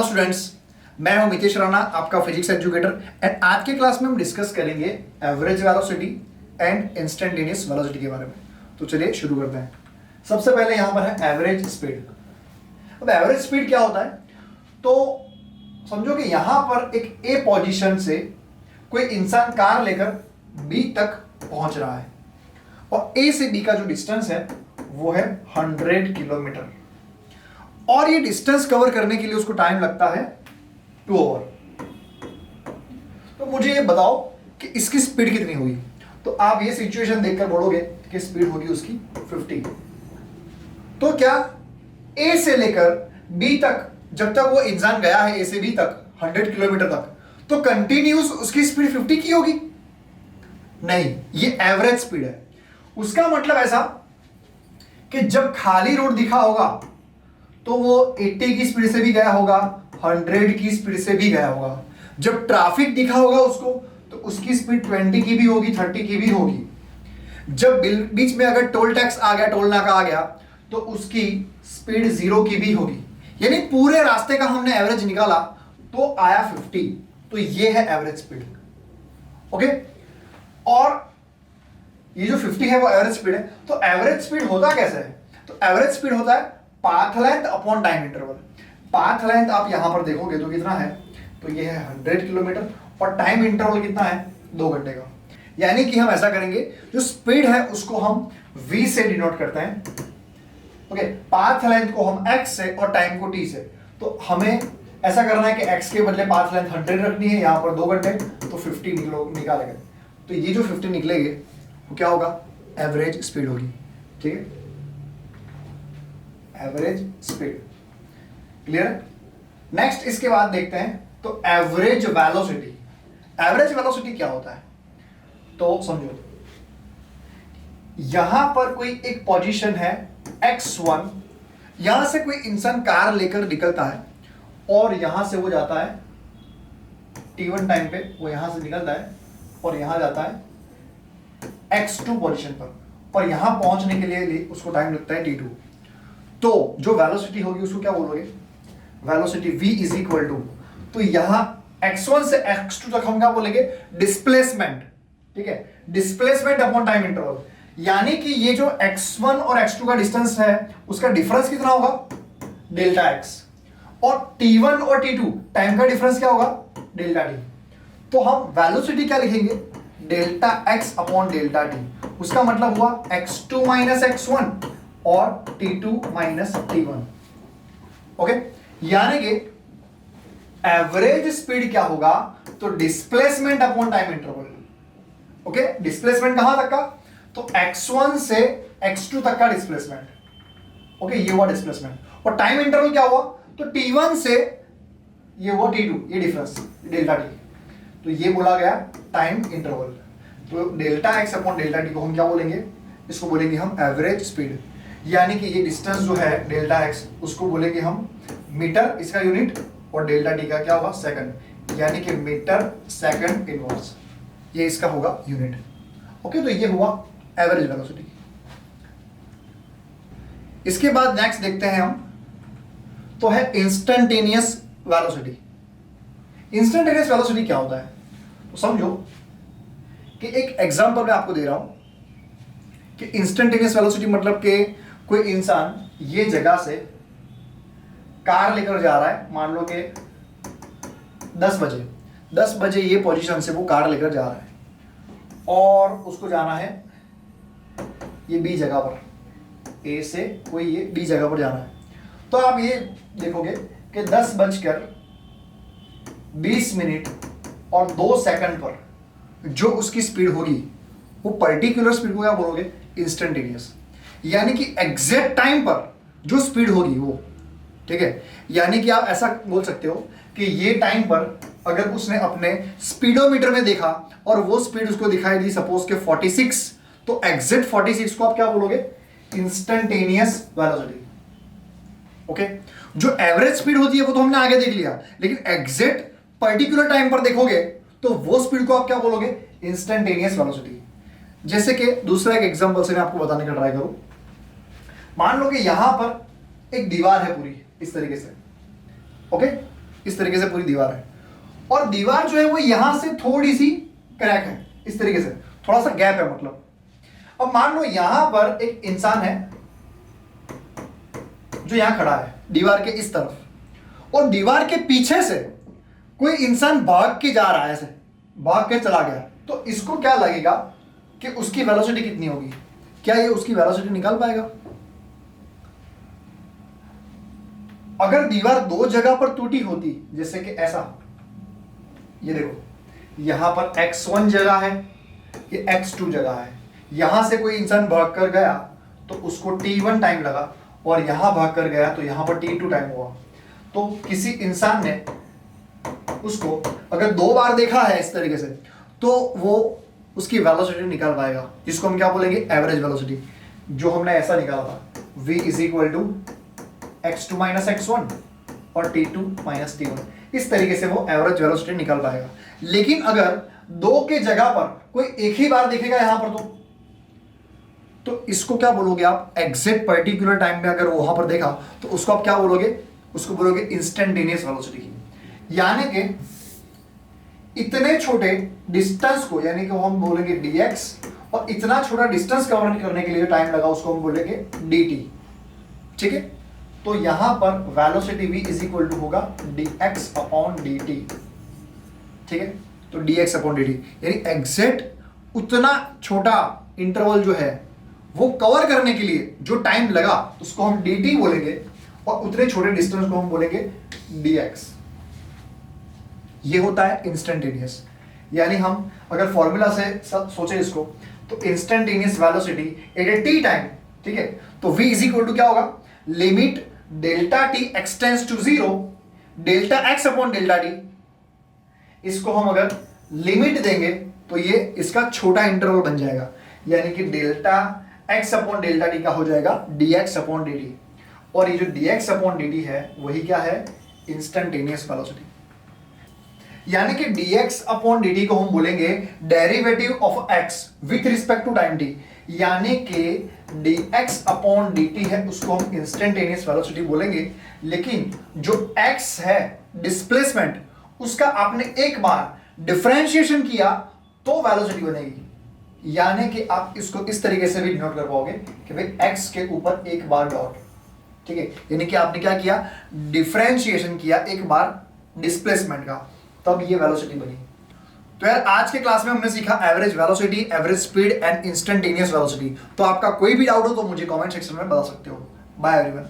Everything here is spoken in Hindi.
हेलो स्टूडेंट्स, मैं हूं मितेश राणा, आपका फिजिक्स एजुकेटर। एंड आज के क्लास में हम डिस्कस करेंगे average velocity and instantaneous velocity के बारे में। तो चलिए शुरू करते हैं। सबसे पहले यहां पर है एवरेज स्पीड। अब एवरेज स्पीड क्या होता है, तो समझो कि यहां पर एक ए पोजीशन से कोई इंसान कार लेकर बी तक पहुंच रहा है और ए से बी का जो डिस्टेंस है वो है 100 किलोमीटर और ये डिस्टेंस कवर करने के लिए उसको टाइम लगता है 2 आवर। तो मुझे ये बताओ कि इसकी स्पीड कितनी हुई। तो आप ये सिचुएशन देखकर बोलोगे कि स्पीड होगी उसकी 50। तो क्या ए से लेकर बी तक, जब तक वो इंसान गया है ए से बी तक 100 किलोमीटर तक, तो कंटिन्यूस उसकी स्पीड 50 की होगी? नहीं, ये एवरेज स्पीड है। उसका मतलब ऐसा कि जब खाली रोड दिखा होगा तो वो 80 की स्पीड से भी गया होगा, 100 की स्पीड से भी गया होगा। जब ट्रैफिक दिखा होगा उसको तो उसकी स्पीड 20 की भी होगी, 30 की भी होगी। जब बीच में अगर टोल टैक्स आ गया, टोल नाका आ गया, तो उसकी स्पीड 0 की भी होगी। यानी पूरे रास्ते का हमने एवरेज निकाला तो आया 50। तो ये है एवरेज स्पीड। ओके, और ये जो 50 है वो एवरेज स्पीड है। तो एवरेज स्पीड होता कैसे है? तो एवरेज स्पीड होता है path length upon time interval. Path length आप यहां पर देखोगे तो कितना है, तो ये है 100 किलोमीटर और टाइम इंटरवल कितना है, 2 घंटे का। यानी कि हम ऐसा करेंगे, जो स्पीड है उसको हम v से डिनोट करते हैं। ओके, पाथ लेंथ को हम x से और टाइम को t से। तो हमें ऐसा करना है कि x के बदले पाथ लेंथ 100 रखनी है, यहां पर 2 घंटे, तो 50 निकालेंगे। तो ये जो 50 निकलेंगे वो क्या होगा, एवरेज स्पीड होगी। ठीक है, एवरेज स्पीड। क्लियर है? नेक्स्ट इसके बाद देखते हैं तो एवरेज वेलोसिटी। एवरेज वेलोसिटी क्या होता है, तो समझो यहां पर कोई एक पोजीशन है x1, यहां से कोई इंसान कार लेकर निकलता है और यहां से वो जाता है t1 टाइम पे, वो यहां से निकलता है और यहां जाता है x2 पोजीशन पर, और यहां पहुंचने के लिए उसको टाइम लगता है t2। तो जो वेलोसिटी होगी उसको क्या बोलोगे, velocity v is equal to, तो यहां x1 से x2 तक हम क्या बोलेंगे, डिस्प्लेसमेंट। ठीक है, डिस्प्लेसमेंट अपॉन टाइम इंटरवल। यानी कि ये जो x1 और x2 का डिस्टेंस है उसका डिफरेंस कितना होगा, डेल्टा x, और t1 और t2 टाइम का डिफरेंस क्या होगा, डेल्टा t। तो हम वेलोसिटी क्या लिखेंगे, delta x upon delta t। उसका मतलब हुआ x2 माइनस x1 और t2 माइनस t1। ओके, यानी कि एवरेज स्पीड क्या होगा, तो displacement upon time interval. Okay, displacement कहां तक का, तो x1 से x2 तक का डिस्प्लेसमेंट। ओके, ये हुआ डिस्प्लेसमेंट। और टाइम इंटरवल क्या हुआ, तो t1 से ये हुआ t2, ये डिफरेंस डेल्टा t। तो ये बोला गया टाइम इंटरवल। तो delta x upon delta t को हम क्या बोलेंगे, इसको बोलेंगे हम एवरेज स्पीड। यानी कि ये डिस्टेंस जो है डेल्टा x, उसको बोलेंगे हम मीटर, इसका यूनिट, और डेल्टा t का क्या होगा, सेकंड, यानी कि मीटर सेकंड इनवर्स, ये इसका होगा यूनिट। ओके, तो ये हुआ एवरेज वेलोसिटी। इसके बाद नेक्स्ट देखते हैं हम, तो है इंस्टेंटेनियस वेलोसिटी। इंस्टेंटेनियस वेलोसिटी क्या होता है, तो समझो कि एक एग्जांपल मैं आपको दे रहा हूं कि इंस्टेंटेनियस वेलोसिटी मतलब कि कोई इंसान ये जगह से कार लेकर जा रहा है, मान लो कि 10 बजे ये पोजीशन से वो कार लेकर जा रहा है और उसको जाना है ये बी जगह पर, ए से कोई ये बी जगह पर जाना है। तो आप ये देखोगे कि 10:20 और 2 सेकंड पर जो उसकी स्पीड होगी वो पर्टिकुलर स्पीड को क्या बोलोगे, इंस्टेंटेनियस। यानी कि एग्जैक्ट टाइम पर जो स्पीड होगी वो। ठीक है, यानी कि आप ऐसा बोल सकते हो कि ये टाइम पर अगर उसने अपने स्पीडोमीटर में देखा और वो स्पीड उसको दिखाई दी सपोज के 46, तो एग्जैक्ट 46 को आप क्या बोलोगे, इंस्टेंटेनियस वेलोसिटी। ओके, जो एवरेज स्पीड होती है वो तो हमने आगे देख लिया, लेकिन एग्जैक्ट पर्टिकुलर टाइम पर देखोगे तो वो स्पीड को आप क्या बोलोगे, इंस्टेंटेनियस वेलोसिटी। जैसे कि दूसरा एक एग्जांपल से मैं आपको बताने का ट्राई करूं। मान लो कि यहां पर एक दीवार है पूरी इस तरीके से। ओके, इस तरीके से पूरी दीवार है, और दीवार जो है वो यहां से थोड़ी सी क्रैक है, इस तरीके से थोड़ा सा गैप है मतलब। अब मान लो यहां पर एक इंसान है जो यहां खड़ा है दीवार के इस तरफ, और दीवार के पीछे से कोई इंसान भाग के जा रहा है, ऐसे भाग के चला गया, तो इसको क्या लगेगा कि उसकी वेलोसिटी कितनी होगी? क्या ये उसकी वेलोसिटी निकाल पाएगा? अगर दीवार दो जगह पर टूटी होती, जैसे कि ऐसा, ये देखो यहां पर x1 जगह है, ये x2 जगह है, यहां से कोई इंसान भाग कर गया तो उसको t1 टाइम लगा, और यहां भाग कर गया तो यहां पर t2 टाइम हुआ। तो किसी इंसान ने उसको अगर दो बार देखा है इस तरीके से, तो वो उसकी वेलोसिटी निकाल पाएगा, जिसको हम क्या बोलेंगे? एवरेज वेलोसिटी, जो हमने ऐसा निकाला था, v is equal to x2 minus x1 और t2 माइनस t1। इस तरीके से वो एवरेज वेलोसिटी निकाल पाएगा। लेकिन अगर दो के जगह पर कोई एक ही बार देखेगा यहां पर, तो इसको क्या बोलोगे आप? एग्जैक्ट पर्टिकुलर टाइम में अगर वहां पर देखा तो उसको आप क्या बोलोगे? उसको बोलोगे इंस्टेंटेनियस वेलोसिटी। यानी कि इतने छोटे डिस्टेंस को, यानी कि हम बोलेंगे dx, और इतना छोटा डिस्टेंस कवर करने के लिए टाइम लगा उसको हम बोलेंगे dt। ठीक है, तो यहां पर velocity v is equal to होगा dx अपॉन dt। ठीक है, तो dx अपॉन dt, यानी एग्जैक्ट उतना छोटा इंटरवल जो है वो कवर करने के लिए जो टाइम लगा उसको हम dt बोलेंगे, और उतने छोटे डिस्टेंस को हम बोलेंगे dx। ये होता है इंस्टेंटेनियस। यानी हम अगर फॉर्मूला से सोचे इसको, तो instantaneous velocity at a T time, ठीक है, तो v इज इक्वल टू क्या होगा? Limit delta T extends to 0 delta X upon delta T. इसको हम अगर लिमिट देंगे तो ये इसका छोटा इंटरवल बन जाएगा, यानी कि delta X upon delta T का हो जाएगा dx अपॉन dt, और ये जो dx अपॉन dt है वही क्या है? Instantaneous velocity. यानी कि dx अपॉन dt को हम बोलेंगे derivative of x with respect to time t, यानी कि dx अपॉन dt है उसको हम इंस्टेंटेनियस वेलोसिटी बोलेंगे। लेकिन जो x है डिस्प्लेसमेंट, उसका आपने एक बार डिफरेंशिएशन किया तो वेलोसिटी बनेगी। यानी कि आप इसको इस तरीके से भी नोट कर पाओगे कि भाई x के ऊपर एक बार डॉट, ठीक है, यानी कि आपने क्या किया? डिफरेंशिएशन किया एक बार डिस्प्लेसमेंट का, तब ये वेलोसिटी बनी। तो यार आज के क्लास में हमने सीखा average velocity, average speed and instantaneous velocity. तो आपका कोई भी डाउट हो तो मुझे कमेंट सेक्शन में बता सकते हो। Bye everyone.